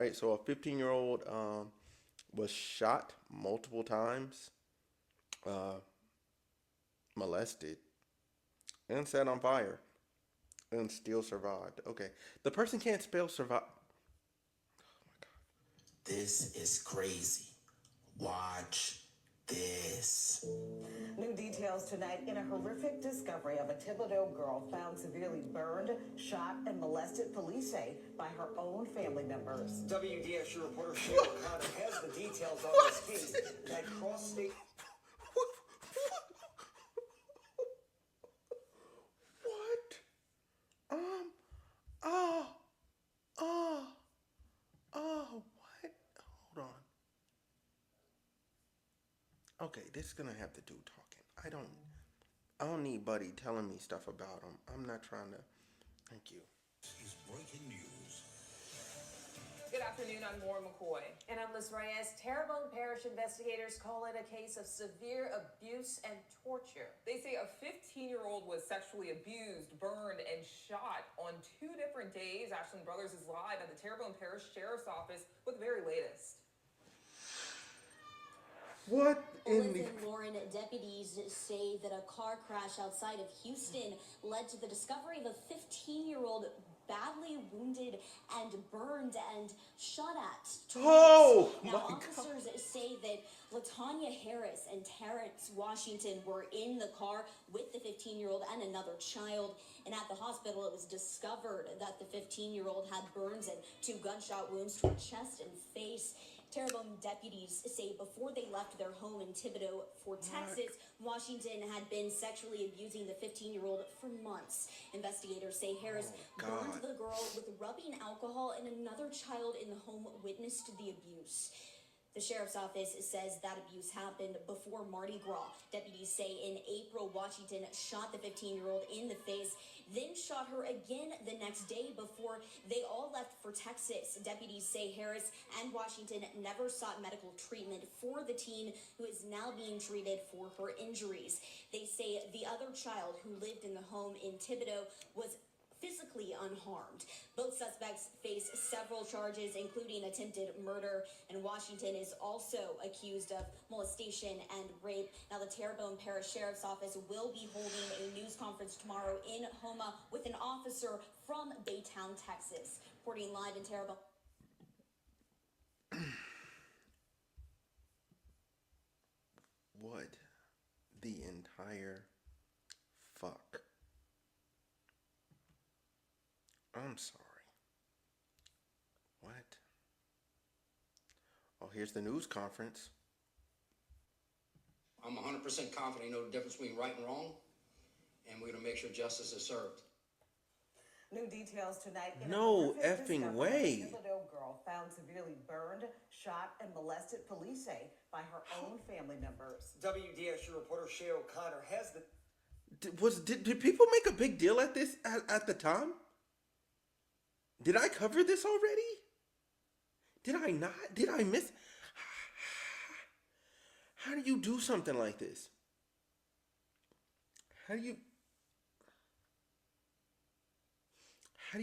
Right, so a 15-year-old was shot multiple times, uh, molested, and set on fire, and still survived. Okay, the person can't spell survive. This is crazy. Watch this. New details tonight in a horrific discovery of a Thibodeau girl found severely burned, shot, and molested, police say, by her own family members. WDSU reporter Sheila O'Connor has the details on this case that crossed state. What? Oh, oh, what? Hold on. Okay, this is gonna have to do talking. I don't need Buddy telling me stuff about him. I'm not trying to. Thank you. Is breaking news. Good afternoon, I'm Maura McCoy. And I'm Liz Reyes. Terrebonne Parish investigators call it a case of severe abuse and torture. They say a 15-year-old was sexually abused, burned, and shot on 2 different days. Ashland Brothers is live at the Terrebonne Parish Sheriff's Office with the very latest. What in the... Liz and Lauren, deputies say that a car crash outside of Houston led to the discovery of a 15-year-old badly wounded and burned and shot at twice. Oh, now, my officers say that LaTanya Harris and Terrence Washington were in the car with the 15-year-old and another child. And at the hospital, it was discovered that the 15-year-old had burns and 2 gunshot wounds to her chest and face. Terrebonne deputies say before they left their home in Thibodaux for Texas, Washington had been sexually abusing the 15-year-old for months. Investigators say Harris burned the girl with rubbing alcohol, and another child in the home witnessed the abuse. The sheriff's office says that abuse happened before Mardi Gras. Deputies say in April, Washington shot the 15-year-old in the face, then shot her again the next day before they all left for Texas. Deputies say Harris and Washington never sought medical treatment for the teen, who is now being treated for her injuries. They say the other child who lived in the home in Thibodaux was physically unharmed. Both suspects face several charges, including attempted murder, and Washington is also accused of molestation and rape. Now, the Terrebonne Parish Sheriff's Office will be holding a news conference tomorrow in Houma with an officer from Baytown, Texas. Reporting live in Terrebonne. What the entire fuck? I'm sorry. What? Oh, here's the news conference. I'm 100% confident you know the difference between right and wrong, and we're going to make sure justice is served. New details tonight in No a horrific effing discovery way. of a Thibodeau girl found severely burned, shot, and molested, police say, by her own family members. WDSU reporter Sheila O'Connor has the... Did people make a big deal at this at the time? Did I cover this already? Did I not? Did I miss? How do you do something like this? How do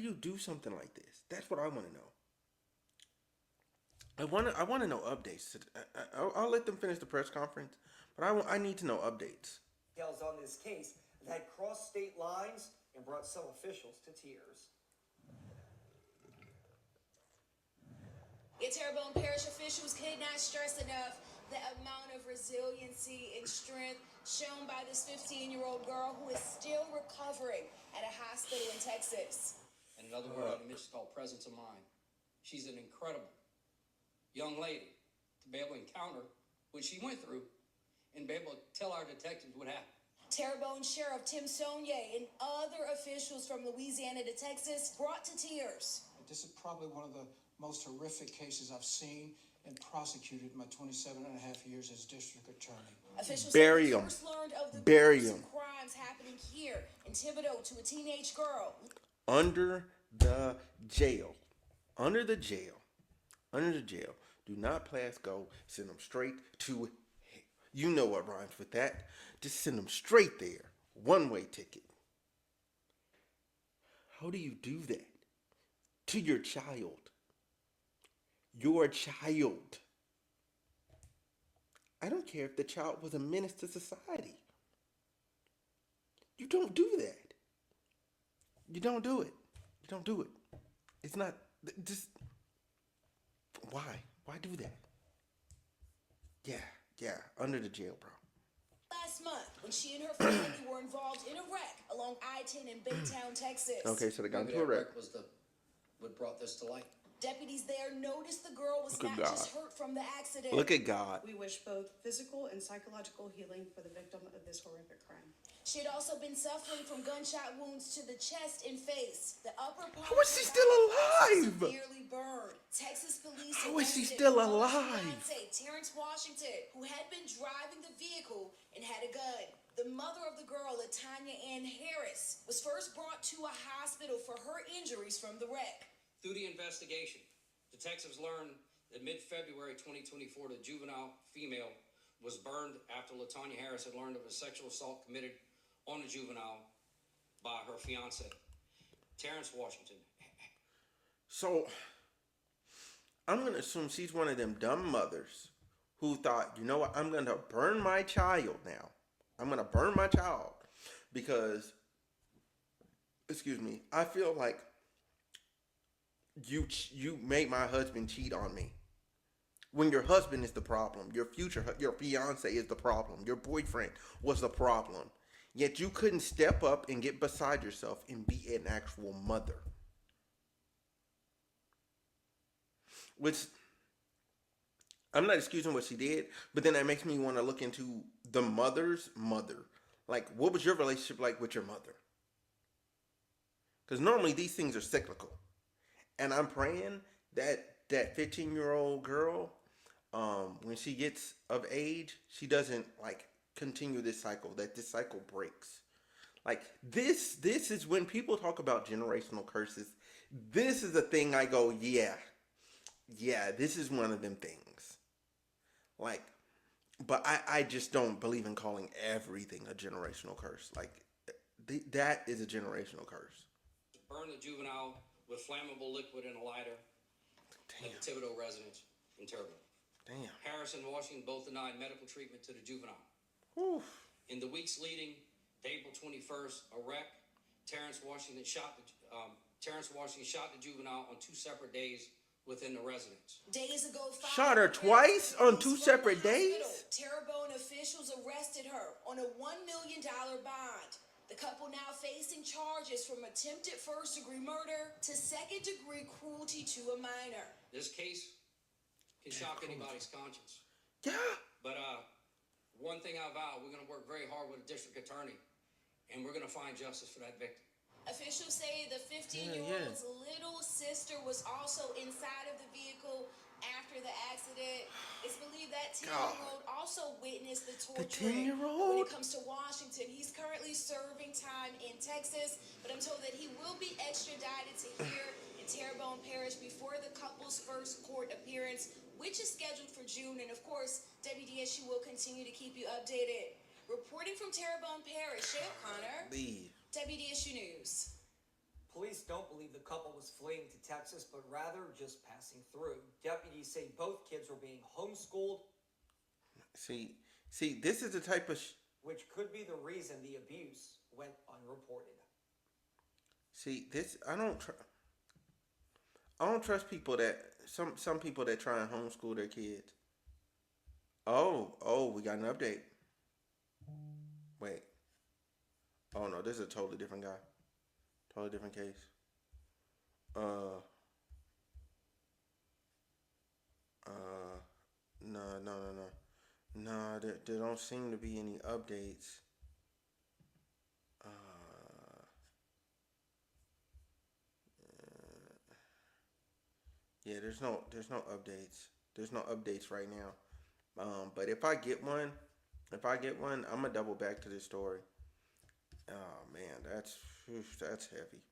you do something like this? That's what I want to know. I want to know updates. I'll let them finish the press conference, but I need to know updates. Details on this case that crossed state lines and brought some officials to tears. Terrebonne Parish officials could not stress enough the amount of resiliency and strength shown by this 15-year-old girl who is still recovering at a hospital in Texas. And another word in Mitch is called presence of mind. She's an incredible young lady to be able to encounter what she went through and be able to tell our detectives what happened. Terrebonne Sheriff Tim Saunier and other officials from Louisiana to Texas brought to tears. This is probably one of the most horrific cases I've seen and prosecuted in my 27 and a half years as district attorney. Officials Bury say they 'em. first learned of the Bury gruesome 'em. crimes happening here in Thibodaux to a teenage girl. Under the jail. Under the jail. Under the jail. Do not pass go. Send them straight to hell. You know what rhymes with that. Just send them straight there. One-way ticket. How do you do that to your child? your child. I don't care if the child was a menace to society. You don't do that. You don't do it. You don't do it. It's not just why? Why do that? Yeah, under the jail, bro. Last month, when she and her family were involved in a wreck along I-10 in Baytown, Texas. Okay, so they got Maybe into a that wreck. wreck was what brought this to light. Deputies there noticed the girl was Look at not God. just hurt from the accident. Look at God. We wish both physical and psychological healing for the victim of this horrific crime. She had also been suffering from gunshot wounds to the chest and face. The upper part How is she of her still body was alive? severely burned. Texas police How is she arrested still her alive? fiancé, Terrence Washington, who had been driving the vehicle and had a gun. The mother of the girl, Latanya Ann Harris, was first brought to a hospital for her injuries from the wreck. Through the investigation, detectives learned that mid-February 2024, the juvenile female was burned after Latanya Harris had learned of a sexual assault committed on a juvenile by her fiancé, Terrence Washington. So I'm gonna assume she's one of them dumb mothers who thought, you know what, I'm gonna burn my child now. I'm gonna burn my child because, excuse me, I feel like you made my husband cheat on me. When your husband is the problem, your fiance is the problem, your boyfriend was the problem. Yet you couldn't step up and get beside yourself and be an actual mother. Which, I'm not excusing what she did, but then that makes me want to look into the mother's mother. Like, what was your relationship like with your mother? Because normally these things are cyclical. And I'm praying that that 15-year-old girl, when she gets of age, she doesn't like continue this cycle, that this cycle breaks. Like this is when people talk about generational curses. This is a thing I go, yeah, this is one of them things. Like, but I just don't believe in calling everything a generational curse. Like, that is a generational curse. Burn the juvenile with flammable liquid in a lighter at the Thibodeau residence in Terrebonne. Damn. Harris and Washington both denied medical treatment to the juvenile. Oof. In the weeks leading to April 21st, a wreck, Terrence Washington shot the juvenile on 2 separate days within the residence. Days ago, Shot her twice on 2 separate days? Terrebonne officials arrested her on a $1 million bond. The couple now facing charges from attempted first-degree murder to second-degree cruelty to a minor. This case can shock anybody's conscience. Yeah. But one thing I vow, we're going to work very hard with the district attorney, and we're going to find justice for that victim. Officials say the 15-year-old's little sister was also inside of the vehicle after the accident. It's believed that 10-year-old also witnessed the torturing. The 10-year-old? When it comes to Washington, he's currently serving time in Texas, but I'm told that he will be extradited to here in Terrebonne Parish before the couple's first court appearance, which is scheduled for June. And of course, WDSU will continue to keep you updated. Reporting from Terrebonne Parish, Shay O'Connor, WDSU News. Police don't believe the couple was fleeing to Texas, but rather just passing through. Deputies say both kids were being homeschooled. See, this is the type of which could be the reason the abuse went unreported. See, this I don't trust people that some people that try and homeschool their kids. Oh, we got an update. Wait. Oh no, this is a totally different guy. Totally different case. No, there don't seem to be any updates. Yeah, there's no updates. There's no updates right now. But if I get one, I'm gonna double back to this story. Oh man, that's heavy.